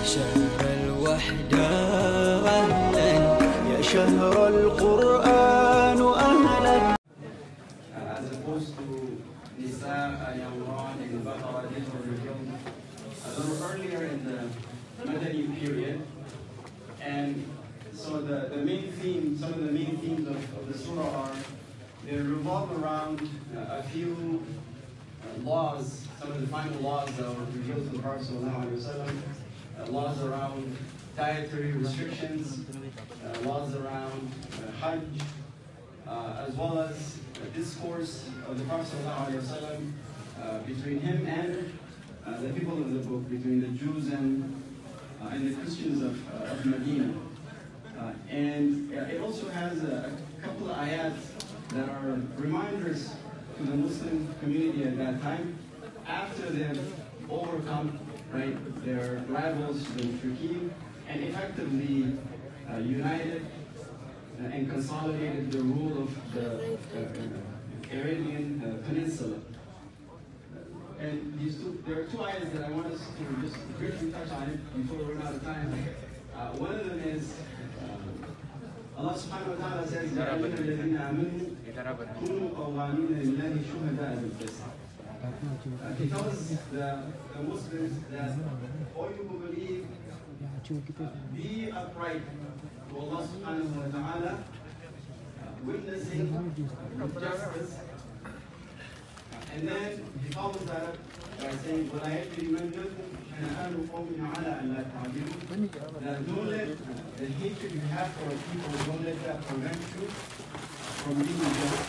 شهر الوحدة أهلا يا شهر القرآن أهلا. As opposed to Nisa, Yamran, and Baqarah, these were revealed a little earlier in the Madani period. And so the main theme, some of the main themes of the surah are, they revolve around a few laws, some of the final laws that were revealed to the Prophet ﷺ, laws around dietary restrictions, laws around Hajj, as well as discourse of the Prophet ﷺ between him and the people of the book, between the Jews and the Christians of Medina. And it also has a couple of ayats that are reminders to the Muslim community at that time, after they have overcome their rivals, the mushrikeen, and effectively united and consolidated the rule of the Arabian Peninsula. And there are two ayats that I want us to just briefly touch on it before we run out of time. One of them is Allah subhanahu wa ta'ala says, يَا أَيُّهَا الَّذِينَ آمَنُوا كُونُوا قَوَّامِينَ لِلَّهِ شُهَدَاءَ بِالْقِسْطِ. He tells the Muslims that, all you who believe, be upright to Allah subhanahu wa ta'ala, witnessing justice. And then he follows that up by saying, وَلَا يَجْرِمَنَّكُمْ شَنَآنُ قَوْمٍ عَلَىٰ أَن لَا تَعْدِلُوا. That don't let the hatred you have for people, don't let that prevent you from being just.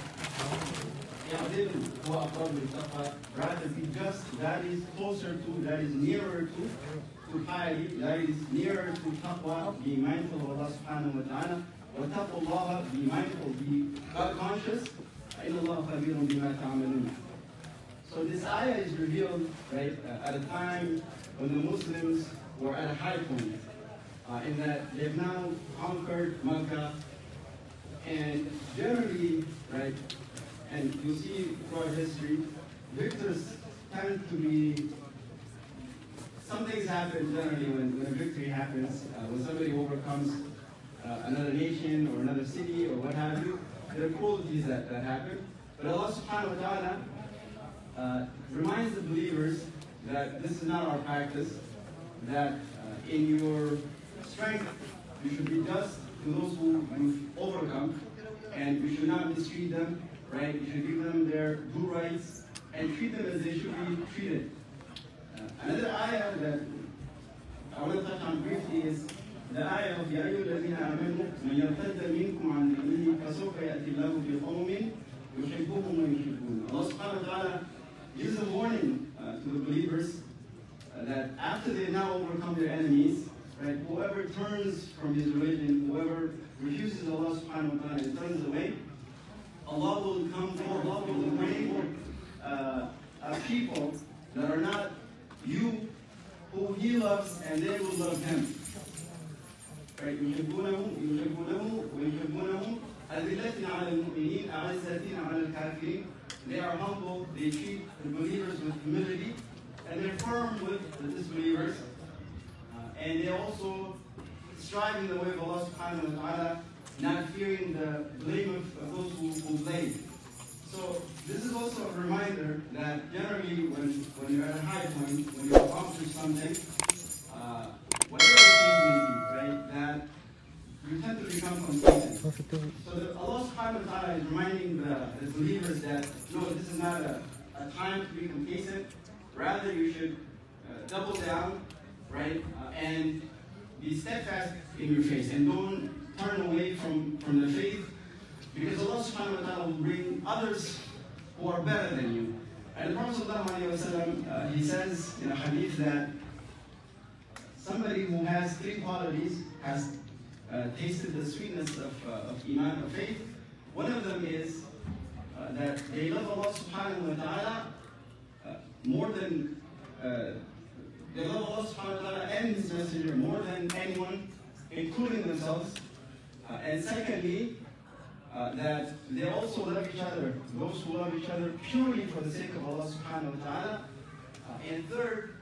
Rather be just. That is closer to, that is nearer to piety, that is nearer to taqwa, be mindful of Allah subhanahu wa ta'ala. وَاتَّقُوا اللَّهَ, be mindful, be God conscious. إِنَّ اللَّهَ خَبِيرٌ بِمَا تَعْمَلُونَ. So this ayah is revealed at a time when the Muslims were at a high point, in that they've now conquered Makkah, and generally, and you'll see throughout history, victors tend to be, some things happen generally when a victory happens, when somebody overcomes another nation or another city or what have you. There are cruelties that happen. But Allah subhanahu wa ta'ala reminds the believers that this is not our practice, that in your strength you should be just to those who you've overcome, and you should not mistreat them, You should give them their due rights and treat them as they should be treated. Another ayah that I want to touch on briefly is the ayah of يَا أَيُّهَا الَّذِينَ آمَنُوا مَنْ يَرْتَدَّ مِنْكُمْ عَنْ دِينِهِ فَسَوْفَ يَأْتِي اللَّهُ بِقَوْمٍ يُحِبُّهُمْ وَيُحِبُّونَهُ. Allah subhanahu wa ta'ala gives a warning to the believers that after they now overcome their enemies, whoever turns from his religion, whoever refuses Allah subhanahu wa ta'ala and turns away, Allah will bring a people that are not you, who He loves, and they will love Him. They are humble, they treat the believers with humility, and they're firm with the disbelievers. And they also strive in the way of Allah subhanahu wa ta'ala, not fearing the blame of those who blame. So this is also a reminder that generally when you're at a high point, when you accomplish something, whatever the case may be, that you tend to become complacent. So Allah subhanahu wa ta'ala is reminding the believers that no, this is not a time to be complacent. Rather, you should double down, and be steadfast in your faith, and don't turn away from the faith, because Allah subhanahu wa ta'ala will bring others who are better than you. And the Prophet ﷺ, he says in a hadith that somebody who has three qualities has tasted the sweetness of Iman, of faith. One of them is that they love Allah subhanahu wa ta'ala more than, they love Allah subhanahu wa ta'ala and His Messenger more than anyone, including themselves. And secondly, that they also love each other, those who love each other purely for the sake of Allah subhanahu wa ta'ala. And third,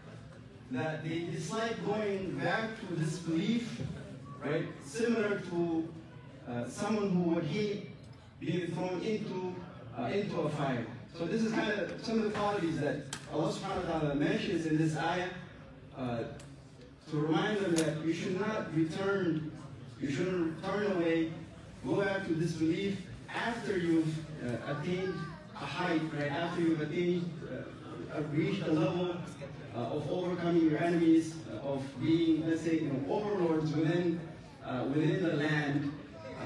that they dislike going back to this belief, right? Similar to someone who would hate being thrown into a fire. So this is kind of some of the qualities that Allah subhanahu wa ta'ala mentions in this ayah to remind them that you should not return, you shouldn't turn away, go back to disbelief after you've attained a height, right? After you've attained, reached a level of overcoming your enemies, of being, let's say, overlords within the land.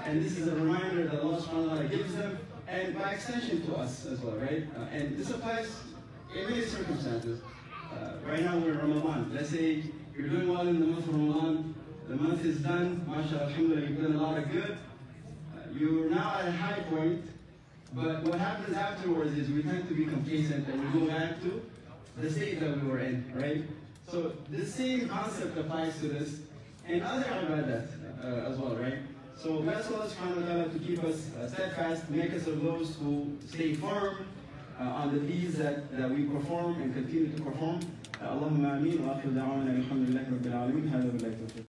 And this is a reminder that Allah subhanahu wa ta'ala gives them, and by extension to us as well, right? And this applies in many circumstances. Right now we're in Ramadan. Let's say you're doing well in the month of Ramadan, the month is done, mashallah, alhamdulillah, you've done a lot of good. You're now at a high point, but what happens afterwards is we tend to be complacent and we go back to the state that we were in, right? So the same concept applies to this and other ibadat as well, right? So we ask Allah subhanahu wa ta'ala to keep us steadfast, make us of those who stay firm on the deeds that we perform and continue to perform. Allahumma ameen wa akhiru da'wana alhamdulillahi rabbil alamin.